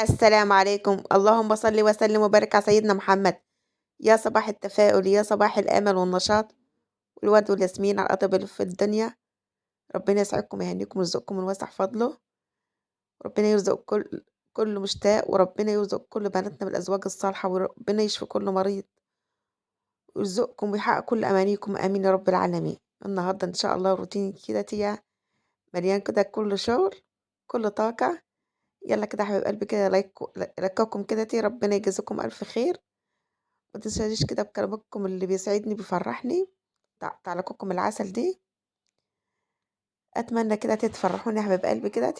السلام عليكم، اللهم صل وسلم وبارك على سيدنا محمد. يا صباح التفاؤل، يا صباح الأمل والنشاط والورد والياسمين على الأطيب اللي في الدنيا. ربنا يسعدكم ويهنيكم ويرزقكم من واسع فضله. ربنا يرزق كل مشتاق، وربنا يرزق كل بناتنا بالأزواج الصالحة، وربنا يشفي كل مريض ويرزقكم ويحقق كل أمانيكم، آمين يا رب العالمين. النهاردة إن شاء الله روتين كده مليان كده، كل شغل، كل طاقة. يلا كده يا حبايب قلبي كده، لكم كده ربنا يجازيكم ألف خير. ما تنسانيش كده بكلامكم اللي بيسعدني بيفرحني، تعليقكم العسل دي. اتمنى كده تفرحوني يا حبايب قلبي كده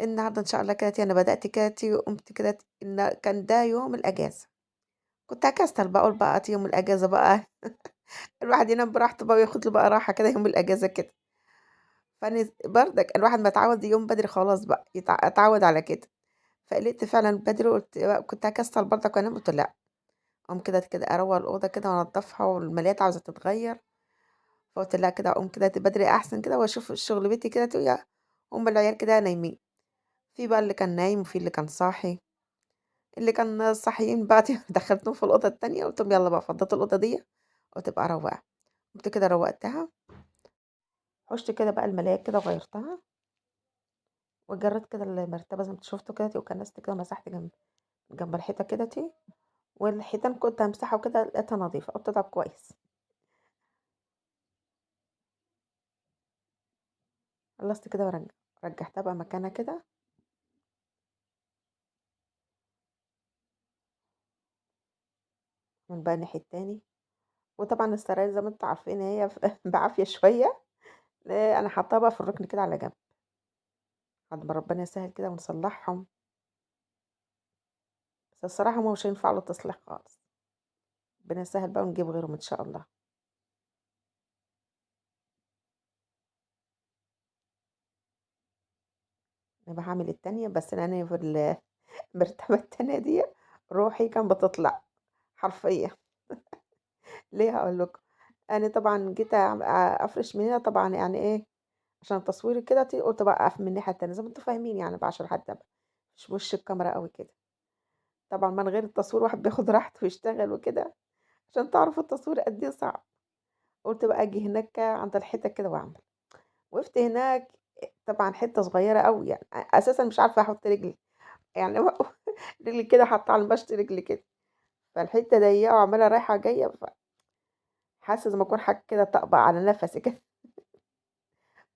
النهارده ان شاء الله كده انا بدات كده وقمت كده ان كان ده يوم الاجازه. كنت هكسل بقول بقى يوم الاجازه بقى الواحد ينام براحته بقى وياخد له بقى راحه كده يوم الاجازه كده. فانا برضك الواحد ما اتعود يوم بدري خلاص بقى اتعود على كده. فقلت فعلا بدري، قلت كنت هكسل برضك وانام، قلت لا، اقوم كده اروق الاوضه كده وانضفها، والملايات عاوزه تتغير. فقلت لها كده أقوم كده بدري أحسن كده وأشوف الشغل بيتي كده هما العيال كده نايمين. في بقى اللي كان نايم وفي اللي كان صاحي. اللي كان صاحيين بقى دخلتهم في الأوضة التانية، قلت لهم يلا بقى فضيت الأوضة دي وتبقى رواقة. قمت كده روقتها، حشت كده بقى الملايات كده وغيرتها، وجريت كده المرتبة زي ما انتوا شفتوا كده وكنست كده ومسحت جنب الحيطة كده والحيطان كنت همسحها وكده لقيتها نظيفة، قلت طب كويس. خلصت كده ورجعتها بقى مكانها كده. من بقى الناحية التاني، وطبعا السراير زي ما انتوا عارفين هي بعافية شوية. انا حاطاها بقى في الركن كده على جنب لحد ما ربنا يسهل كده ونصلحهم. بس الصراحة هما مش هينفعوا للتصليح خالص. ربنا يسهل بقى ونجيب غيرهم ان شاء الله. انا بقى هعمل التانية، بس انا في المرتبة التانية دي روحي كان بتطلع حرفيا. ليه هقول لكم. انا طبعا جيت افرش من هنا طبعا، يعني ايه، عشان التصوير كده قلت بقى اقف من الناحية التانية زي ما انتوا فاهمين، يعني بقى عشان حتى مش وش الكاميرا قوي كده. طبعا من غير التصوير واحد بياخد راحته ويشتغل وكده، عشان تعرفوا التصوير قد ايه صعب. قلت بقى اجي هناك عند الحيطه كده واعمل. وقفت هناك، طبعا حته صغيره قوي، يعني اساسا مش عارفه احط رجلي، يعني رجلي كده حاطه على المشط رجلي كده. فالحته ضيقه وعماله رايحه جايه، حاسه زي ما اكون حاجه كده طقبق على نفسي كده.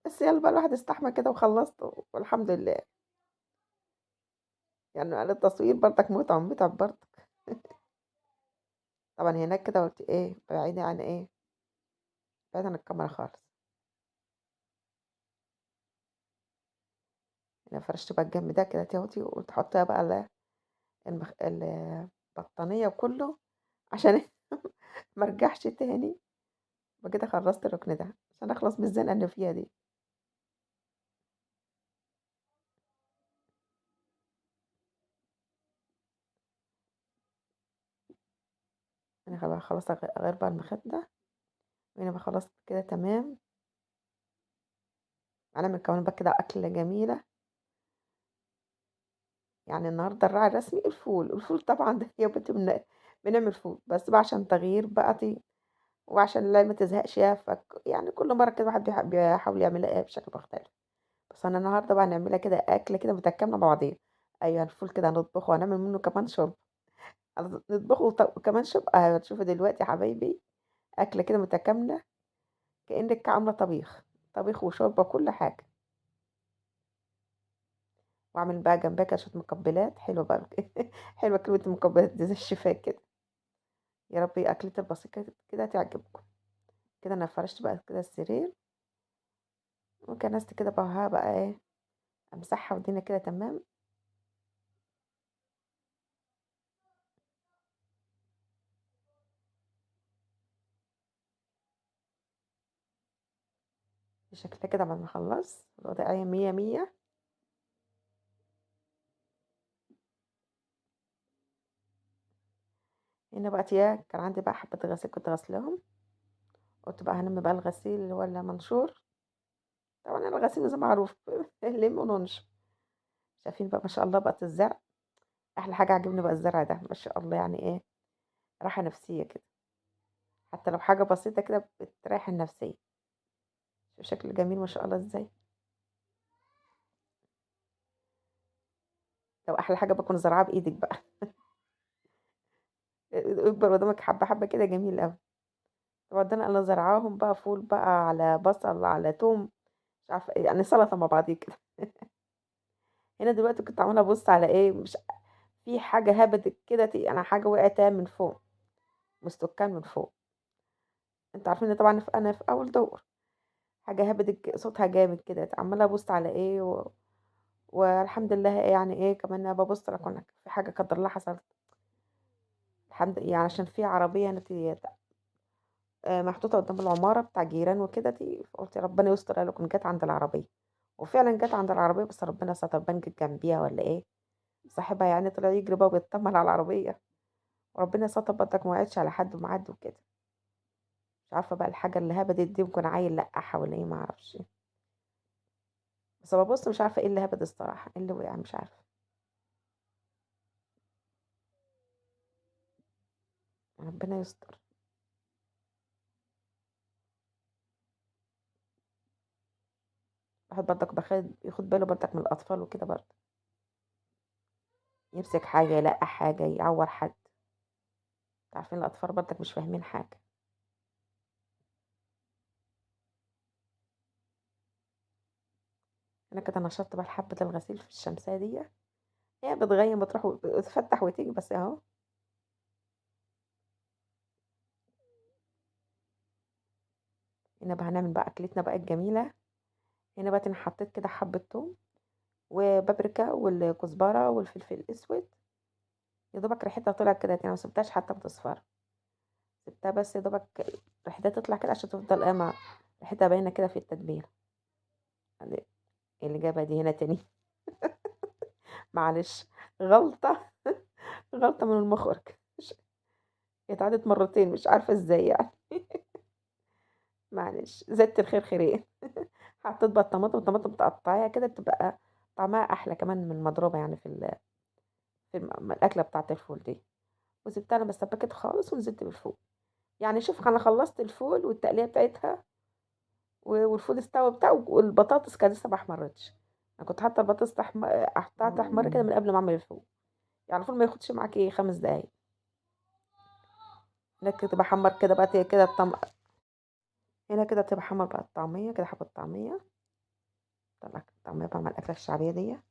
بس يلا بقى الواحد استحمل كده وخلصت والحمد لله. يعني قال التصوير برضك متعب برضك. طبعا هناك كده قلت ايه بعيدة عن ايه، بعيد عن الكاميرا خالص. انا فرشت بقى الجنب ده كده اهوتي، وقلت حطيها بقى على البطانية وكله، عشان مرجعش تاني. وكده خلصت الركن ده عشان اخلص من الزنقة اللي فيها دي. انا خلاص اغير بقى المخدة، وانا بقى خلاص كده تمام. هنعمل كمان بقى كده أكلة جميلة. يعني النهاردة الراعي الرسمي الفول طبعا ده يا بنتي بنعمل فول بس بقى عشان تغيير بقى وعشان لا ما تزهقش يعني كل مرة كده واحد بيحاول يعملها ايه بشكل مختلف. بس انا النهارده بقى نعملها كده أكلة كده متكاملة مع بعضيها. ايوه الفول كده هنطبخه وهنعمل منه كمان شرب. نطبخه وكمان شرب، هتشوفوا دلوقتي يا حبايبي أكلة كده متكاملة، كأنك عاملة طبيخ وشوربة وكل حاجة. واعمل بقى جنبها كده شوية مقبلات حلوة بقى. حلوة كلمة المقبلات دي زي الشفاء كده. يا رب أكلة البسيطة كده تعجبكم. كده أنا فرشت بقى كده السرير، وكنست كده بقى بقى ايه، امسحها والدنيا كده تمام. شكلها كده بعد ما اخلص الوضعية مية مية. هنا بقى كان عندي بقى حبة غسيل كنت غسلاهم. قلت بقى هنم بقى الغسيل اللي هو المنشور. طبعا الغسيل زي ما معروف لم وننشر. شايفين بقى ما شاء الله بقت الزرع، أحلى حاجة عاجبني بقى الزرع ده ما شاء الله يعني إيه، راحة نفسية كده، حتى لو حاجة بسيطة كده بتريح النفسية، شوف شكل جميل ما شاء الله إزاي، لو أحلى حاجة باكون زارعاها بإيدِك بقى يكبر قدامك حبة حبة كده جميل أوي، وبعدين أنا زارعاهم بقى فول بقى على بصل على توم مش عارفة إيه، يعني سلطة مع بعضيه كده. هنا دلوقتي كنت عمّالة أبُص على إيه، مش في حاجة هبدت كده يعني حاجة وقعت أهي من فوق، مستُكّان من فوق، أنتم عارفين إن طبعًا أنا في أول دور، حاجة هبدت صوتها جامد كده، عمّالة أبُص على إيه والحمد لله يعني إيه كمان بابُص لكون في حاجة قدّر الله حصلت، يعني عشان في عربية محطوطة قدّام العمارة بتاع جيران وكده فقُلت ربنا يستر أهي تكون جات عند العربية، وفعلًا جات عند العربية بس ربنا ستر بان جات جنبيها والّا إيه، صاحبها يعني طلع يجري بقى وبيتطمن على العربية، وربنا ستر برضك ما وقعتش على حد ومعدّي وكده، مش عارفة بقى الحاجة اللي هبدت دي ممكن عيل لقّعها والّا إيه ما أعرفش، بس بابُص مش عارفة إيه اللي هبد الصراحة، إيه اللي وقع مش عارفة، ربنا يستر، الواحد برضك ياخد باله برضك من الأطفال وكده برضه، يمسك حاجة يلقّع حاجة يعوّر حد، أنتم عارفين الأطفال برضك مش فاهمين حاجة. أنا كده نشرت بقى حبة الغسيل في الشمسية ديّة، هي بتغيّم بتروح وتفتح وتيجي بس أهو، هنا بقى هنعمل بقى أكلتنا بقى الجميلة، هنا بقى أنا حطيت كده حبة توم وبابريكا والكزبرة والفلفل الأسود، يا دوبك ريحتها طلعت كده يعني ما سبتهاش حتى بتصفر، سبتها بس يا دوبك ريحتها تطلع كده عشان تفضل إيه ريحتها باينة كده في التتبيلة، يعني اللي جابها دي هنا تاني معلش غلطة غلطة من المخرج هي اتعادت مرتين مش عارفة إزاي يعني. معلش زادة الخير خيرين حطيت بقى الطماطم متقطعيها كده بتبقى طعمها أحلى كمان من المضروبة يعني في الأكلة بتاعة الفول دي، وسبتها لمّا اتسبكت خالص ونزلت بالفول، يعني شوف أنا خلّصت الفول والتقلية بتاعتها والفول استوى وبتاع والبطاطس كانت لسه ما احمرتش، أنا كنت حاطة البطاطس حاطاها تحمر كده من قبل ما أعمل الفول، يعني الفول ما ياخدش معاكِ 5 دقايق، هناك كنت باحمّر كده بقى كده هنا كده تبقى باحمّر بقى الطعمية كده حبة طعمية، طلّعت الطعمية بقى مع الأكلة الشعبية ديّة.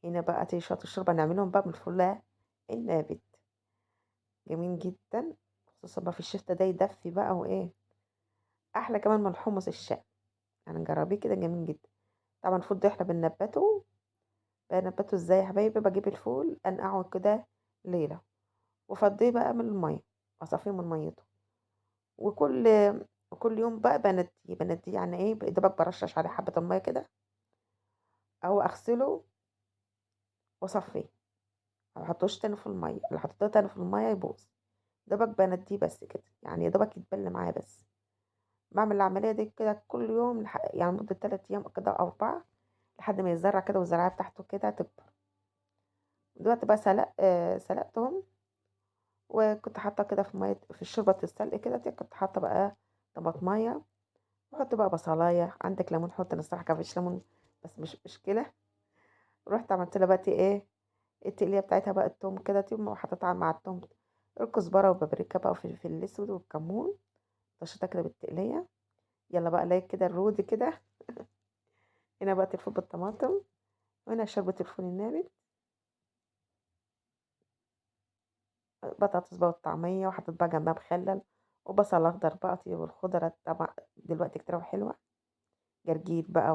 هنا بقى شوية الشوربة نعملهم بقى من الفولاذ النابت، جميل جدًا، خصوصًا بقى في الشتا ده يدفّي بقى وإيه، أحلى كمان من الحمص الشام، يعني جرّبيه كده جميل جدًا، طبعًا الفول ده إحنا بننبّته إزاي يا حبايبي، باجيب الفول أنقعه كده ليلة، وأفضّيه بقى من المَيّة، أصفّيه من مَيّته، وكل وكل يوم بقى باندّيه يعني إيه، يا دوبك بارشّش عليه حبّة المَيّة كده، أو أغسله وأصفّيه، ما باحطّوش تاني في المَيّة، لو حطيته تاني في المَيّة يبوظ. دوبك بانديه بس كده، يعني يا دوبك يتبل معايا بس، باعمل العملية دي كده كل يوم يعني لمدة 3 أيام كده أو 4 لحد ما يتزرع كده والزراعة بتاعته كده تكبر، دلوقتي بقى سلقتهم وكنت حاطة كده في شوربة السلق كده كنت حاطة بقى طماطماية واحط بقى بصلاية، عندك ليمون حُط، أنا الصراحة كان ما فيش ليمون بس مش مشكلة، رُحت عملت لها بقى إيه، التقلية بتاعتها بقى التوم كده وحطيتها مع التوم الكزبرة وبابريكا بقى وفلفل الأسود والكمون، طشيتها كده بالتقلية. يلا بقى الاقي كده الرود كده هنا بقى الفول بالطماطم وهنا شوربة الفول النابت بطاطس بقى والطعمية وحطيت بقى جنبها مخلل وبصل اخضر بقى والخضرة طبعا دلوقتي كتير وحلوة جرجير بقى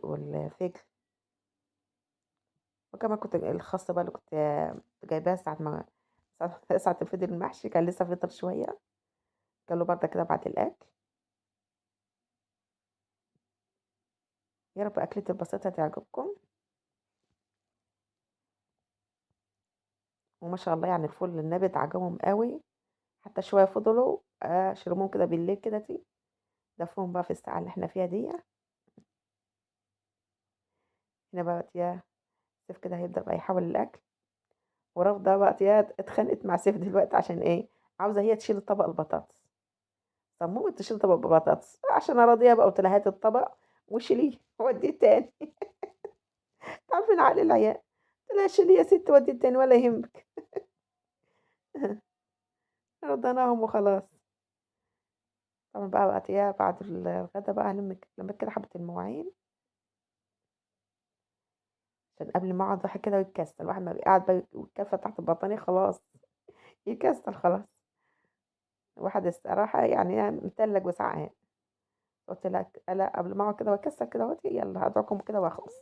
والفجل وكمان كنت الخاص بقى اللي كنت جايباها ساعة الفطر المحشي كان لسه فطر شوية كانوا برضه كده بعد الأكل يا رب أكلتي البسيطة تعجبكم وما شاء الله يعني الفول النابت عجبهم قوي حتى شوية فضلوا شربوهم كده بالليل كده دفوهم بقى في الساعة اللي احنا فيها دي هنا بقى ياه! سيف كده هيبدأ بقى يحوّل الأكل، ورافضة بقى ياه اتخانقت مع سيف دلوقتي عشان إيه، عاوزة هي تشيل طبق البطاطس. صممت تشيل طبق بطاطس، عشان أراضيها بقى قُلت لها: "هاتي الطبق وشيليه ودّيه تاني." أنتِ عارفين عقل العيال، قُلت لها: "شيليه يا ستي ودّيه تاني ولا يهمِك." رضيناهم وخلاص. طبعًا بقى وقت إيه بعد الغدا بقى لمّيت كده حبة المواعين، عشان قبل ما أقعد الواحد كده يتكسل، الواحد ما قاعد بقى والكَفّة تحت البطانية خلاص يكسل خلاص، الواحد الصراحة يعني متلّج وسعان، قُلت لأ قبل ما أقعد كده وأكسل كده أهوّة يالّا هادعُكم كده وأخلص.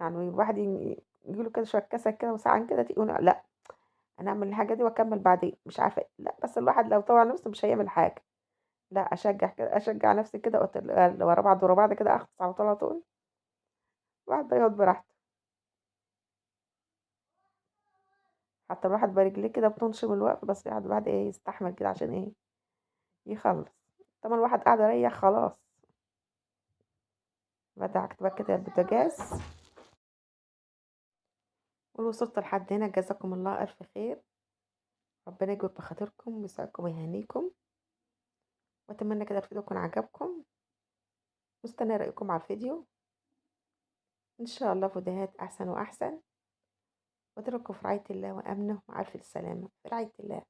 يعني الواحد ييجي له كده شوية كسل كده وسعان كده يقول لأ، أنا أعمل الحاجة دي وأكمّل بعدين، مش عارفة إيه، لأ بس الواحد لو طوع نفسه مش هيعمل حاجة، لأ أشجّع نفسي كده قُلت ورا بعض، ورا بعض كده أخلص على طول، على طول، الواحد بقى يقعد براحته، حتى الواحد برجليه كده بتنشم الوقت بس الواحد إيه يستحمل كده عشان إيه، يخلّص، طالما الواحد قاعد يريّح خلاص، بدعكت بقى كده البوتاجاز، ووصلت لحد هنا جزاكم الله ألف خير، ربنا يجبر بخاطركم ويسعدكم ويهنيكم، وأتمنى كده الفيديو يكون عجبكم، مستنية رأيكم على الفيديو، إن شاء الله فيديوهات أحسن وأحسن. واتركوا في رعاية الله وأمنه مع ألف سلامة في رعاية الله.